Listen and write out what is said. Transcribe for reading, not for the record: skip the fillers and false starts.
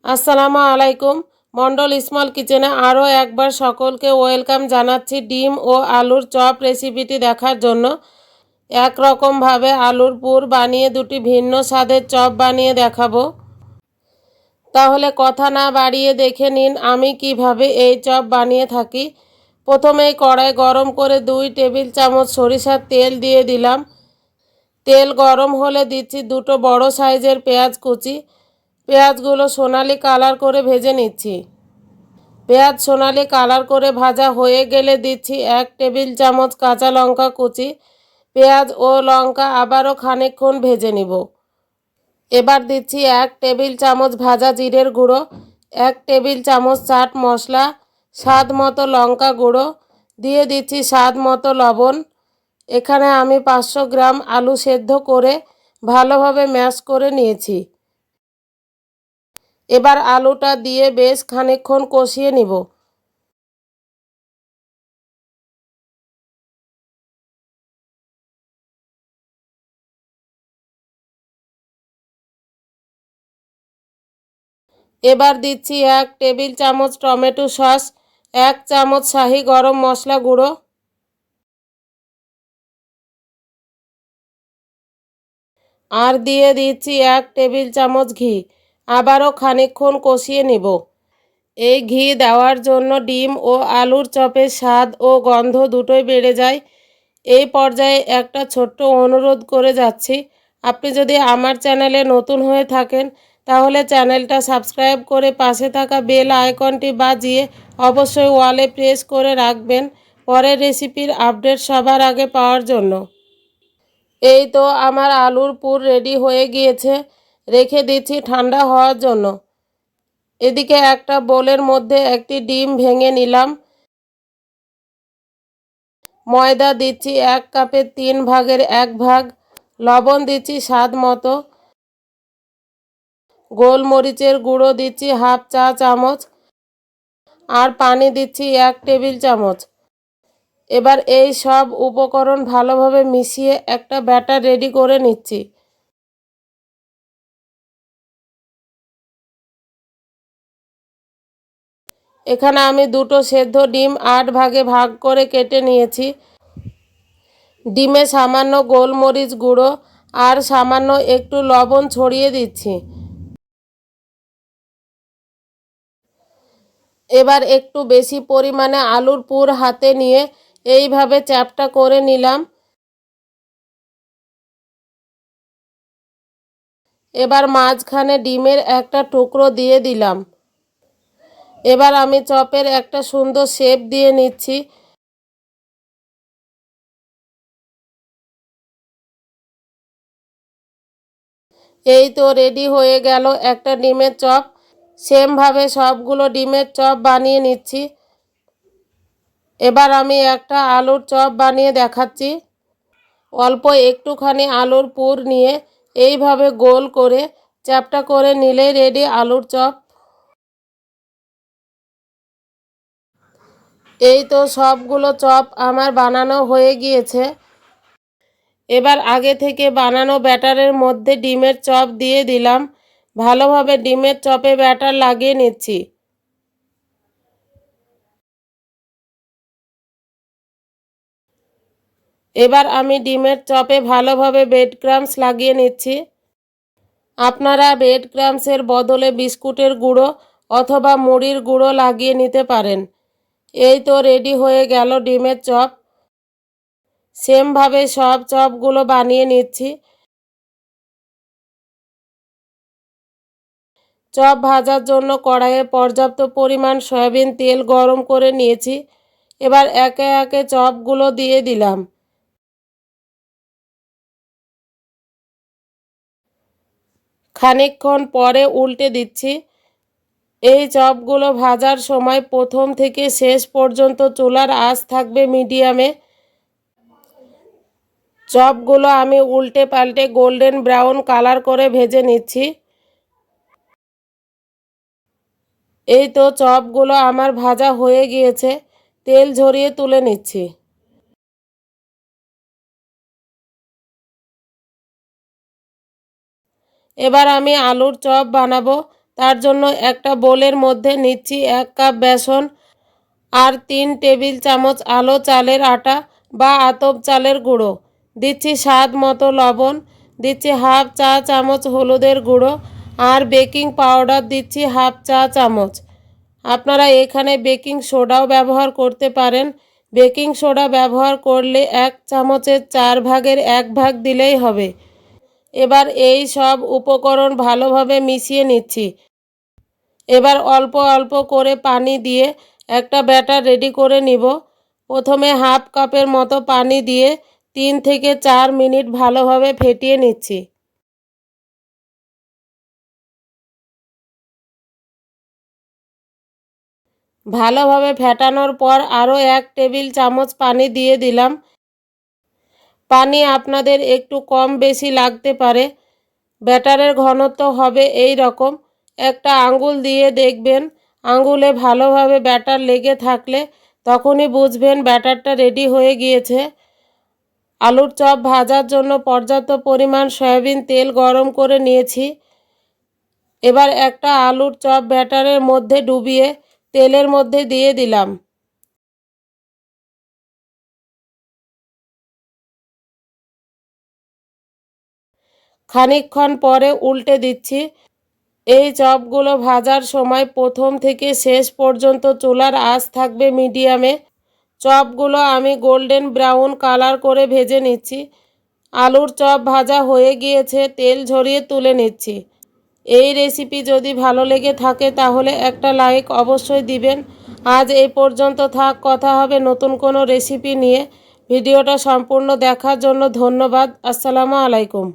আসসালামু আলাইকুম। মন্ডল স্মল কিচেনে আরও একবার সকলকে ওয়েলকাম জানাচ্ছি ডিম ও আলুর চপ রেসিপিটি দেখার জন্য। একরকমভাবে আলুর পুর বানিয়ে দুটি ভিন্ন স্বাদের চপ বানিয়ে দেখাবো। তাহলে কথা না বাড়িয়ে দেখে নিন আমি কিভাবে এই চপ বানিয়ে থাকি। প্রথমেই কড়াই গরম করে 2 টেবিল চামচ সরিষার তেল দিয়ে দিলাম। তেল গরম হলে দিচ্ছি দুটো বড় সাইজের পেঁয়াজ কুচি। পেঁয়াজগুলো সোনালি কালার করে ভেজে নিচ্ছি। পেঁয়াজ সোনালি কালার করে ভাজা হয়ে গেলে দিচ্ছি 1 টেবিল চামচ কাঁচা লঙ্কা কুচি। পেঁয়াজ ও লঙ্কা আবারও খানিকক্ষণ ভেজে নিব। এবার দিচ্ছি 1 টেবিল চামচ ভাজা জিরের গুঁড়ো, 1 টেবিল চামচ চাট মশলা, স্বাদ মতো লঙ্কা গুঁড়ো, দিয়ে দিচ্ছি স্বাদ মতো লবণ। এখানে আমি 500 গ্রাম আলু সেদ্ধ করে ভালোভাবে ম্যাশ করে নিয়েছি। এবার আলুটা দিয়ে বেশ খানিকক্ষণ কষিয়ে নিব। এবার দিচ্ছি 1 টেবিল চামচ টমেটো সস, 1 চামচ শাহি গরম মশলা গুঁড়ো, আর দিয়ে দিচ্ছি 1 টেবিল চামচ ঘি। আবারও খানিকক্ষণ কষিয়ে নিব। এই ঘি দেওয়ার জন্য ডিম ও আলুর চপের স্বাদ ও গন্ধ দুটোই বেড়ে যায়। এই পর্যায়ে একটা ছোট্ট অনুরোধ করে যাচ্ছি, আপনি যদি আমার চ্যানেলে নতুন হয়ে থাকেন তাহলে চ্যানেলটা সাবস্ক্রাইব করে পাশে থাকা বেল আইকনটি বাজিয়ে অবশ্যই ওয়ালে প্রেস করে রাখবেন পরের রেসিপির আপডেট সবার আগে পাওয়ার জন্য। এই তো আমার আলুর পুর রেডি হয়ে গিয়েছে, রেখে দিচ্ছি ঠান্ডা হওয়ার জন্য। এদিকে একটা বোলের মধ্যে একটি ডিম ভেঙে নিলাম। ময়দা দিচ্ছি 1 কাপের 3 ভাগের 1 ভাগ, লবণ দিচ্ছি স্বাদ মতো, গোলমরিচের গুঁড়ো দিচ্ছি হাফ চা চামচ, আর পানি দিচ্ছি 1 টেবিল চামচ। এবার এই সব উপকরণ ভালোভাবে মিশিয়ে একটা ব্যাটার রেডি করে নিচ্ছি। এখানে আমি দুটো সেদ্ধ ডিম 8 ভাগে ভাগ করে কেটে নিয়েছি। ডিমে সামান্য গোলমরিচ গুঁড়ো আর সামান্য একটু লবণ ছড়িয়ে দিচ্ছি। এবার একটু বেশি পরিমাণে আলুর পুর হাতে নিয়ে এইভাবে চ্যাপ্টা করে নিলাম। এবার মাঝখানে ডিমের একটা টুকরো দিয়ে দিলাম। এবার আমি চপের একটা সুন্দর শেপ দিয়ে নিচ্ছি। এই তো রেডি হয়ে গেল একটা ডিমের চপ। সেমভাবে সবগুলো ডিমের চপ বানিয়ে নিচ্ছি। এবার আমি একটা আলুর চপ বানিয়ে দেখাচ্ছি। অল্প একটুখানি আলুর পুর নিয়ে এইভাবে গোল করে চ্যাপ্টা করে নিলেই রেডি আলুর চপ। এই তো সবগুলো চপ আমার বানানো হয়ে গিয়েছে। এবার আগে থেকে বানানো ব্যাটারের মধ্যে ডিমের চপ দিয়ে দিলাম। ভালোভাবে ডিমের চপে ব্যাটার লাগিয়ে নিচ্ছি। এবার আমি ডিমের চপে ভালোভাবে ব্রেড ক্রাম্বস লাগিয়ে নিচ্ছি। আপনারা ব্রেড ক্রাম্বসের বদলে বিস্কুটের গুঁড়ো অথবা মুড়ির গুঁড়ো লাগিয়ে নিতে পারেন। এই তো রেডি হয়ে গেল ডিমের চপ। সেমভাবে সব চপগুলো বানিয়ে নিচ্ছি। চপ ভাজার জন্য কড়াইয়ে পর্যাপ্ত পরিমাণ সয়াবিন তেল গরম করে নিয়েছি। এবার একে একে চপগুলো দিয়ে দিলাম। খানিকক্ষণ পরে উল্টে দিচ্ছি। এই চপগুলো ভাজার সময় প্রথম থেকে শেষ পর্যন্ত চুলার আঁচ থাকবে মিডিয়ামে। চপগুলো আমি উল্টে পাল্টে গোল্ডেন ব্রাউন কালার করে ভেজে নিচ্ছি। এই তো চপগুলো আমার ভাজা হয়ে গিয়েছে, তেল ঝরিয়ে তুলে নিচ্ছি। এবার আমি আলুর চপ বানাবো। তার জন্য একটা বোলের মধ্যে নিচ্ছি 1 কাপ বেসন আর 3 টেবিল চামচ আলো চালের আটা বা আতপ চালের গুঁড়ো, দিচ্ছি স্বাদ মতো লবণ, দিচ্ছি হাফ চা চামচ হলুদের গুঁড়ো আর বেকিং পাউডার দিচ্ছি হাফ চা চামচ। আপনারা এখানে বেকিং সোডাও ব্যবহার করতে পারেন। বেকিং সোডা ব্যবহার করলে 1 চামচের 4 ভাগের 1 ভাগ দিলেই হবে। এবার এই সব উপকরণ ভালোভাবে মিশিয়ে নিচ্ছি। এবার অল্প অল্প করে পানি দিয়ে একটা ব্যাটার রেডি করে নিব। প্রথমে হাফ কাপের মতো পানি দিয়ে 3 থেকে 4 মিনিট ভালোভাবে ফেটিয়ে নিচ্ছি। ভালোভাবে ফেটানোর পর আরও 1 টেবিল চামচ পানি দিয়ে দিলাম। পানি আপনাদের একটু কম বেশি লাগতে পারে। ব্যাটারের ঘনত্ব হবে এই রকম। একটা আঙ্গুল দিয়ে দেখবেন, আঙ্গুলে ভালোভাবে ব্যাটার লেগে থাকলে তখনই বুঝবেন ব্যাটারটা রেডি হয়ে গিয়েছে। আলুর চপ ভাজার জন্য পর্যাপ্ত পরিমাণ সয়াবিন তেল গরম করে নিয়েছি। এবার একটা আলুর চপ ব্যাটারের মধ্যে ডুবিয়ে তেলের মধ্যে দিয়ে দিলাম। খানিকক্ষণ পরে উল্টে দিচ্ছি। এই চপগুলো ভাজার সময় প্রথম থেকে শেষ পর্যন্ত চুলার আঁচ থাকবে মিডিয়ামে। চপগুলো আমি গোল্ডেন ব্রাউন কালার করে ভেজে নিচ্ছি। আলুর চপ ভাজা হয়ে গিয়েছে, তেল ঝরিয়ে তুলে নিচ্ছি। এই রেসিপি যদি ভালো লেগে থাকে তাহলে একটা লাইক অবশ্যই দিবেন। আজ এই পর্যন্ত থাক, কথা হবে নতুন কোনো রেসিপি নিয়ে। ভিডিওটা সম্পূর্ণ দেখার জন্য ধন্যবাদ। আসসালামু আলাইকুম।